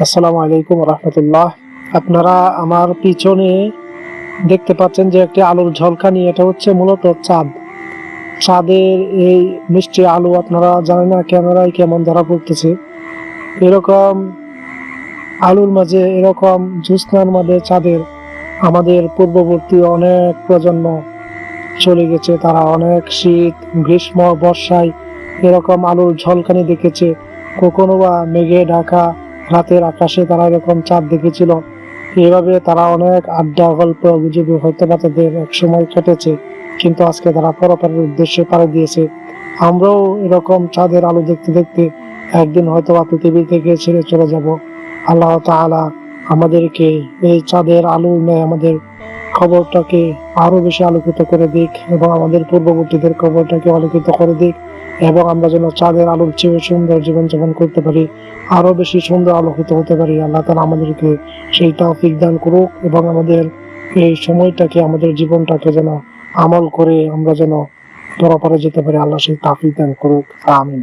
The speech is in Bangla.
আসসালামু আলাইকুম রহমতুল্লাহ। আপনারা আমার পিছনে দেখতে পাচ্ছেন যে একটি আলোর ঝলকানি, এটা হচ্ছে মূলত চাঁদ। চাঁদের এই মিষ্টি আলো আপনারা জানেন না ক্যামেরায় কেমন ধরা পড়তেছে। এরকম আলোর মাঝে, এরকম জ্যোৎস্নার মাঝে চাঁদের আমাদের পূর্ববর্তী অনেক প্রজন্ম চলে গেছে। তারা অনেক শীত, গ্রীষ্ম, বর্ষায় এরকম আলোর ঝলকানি দেখেছে। কখনো বা মেঘে ঢাকা রাতের আকাশে তারা এরকম চাঁদ দেখেছিল। এভাবে তারা অনেক আড্ডা, গল্প গুজবে হয়তো বা তাদের এক সময় কেটেছে, কিন্তু আজকে তারা পরপারের উদ্দেশ্যে পাড়ি দিয়েছে। আমরাও এরকম চাঁদের আলো দেখতে দেখতে একদিন হয়তো বা পৃথিবী থেকে ছেড়ে চলে যাব। আল্লাহ তাআলা আমাদেরকে এই চাঁদের আলো নেয় আমাদের খবরটাকে আরো বেশি আলোকিত করে দিক, এবং আমাদের পূর্ববর্তীদের খবরটাকে আলোকিত করে দিক, এবং আমরা যেন চাঁদের আলোর চেয়ে সুন্দর জীবনযাপন করতে পারি, আরো বেশি সুন্দর আলোকিত হতে পারি। আল্লাহ তাআলা আমাদেরকে সেই তৌফিক দান করুক, এবং আমাদের এই সময়টাকে, আমাদের জীবনটাকে যেন আমল করে আমরা যেন পরপারে যেতে পারি। আল্লাহ সেই তৌফিক দান করুক। আমিন।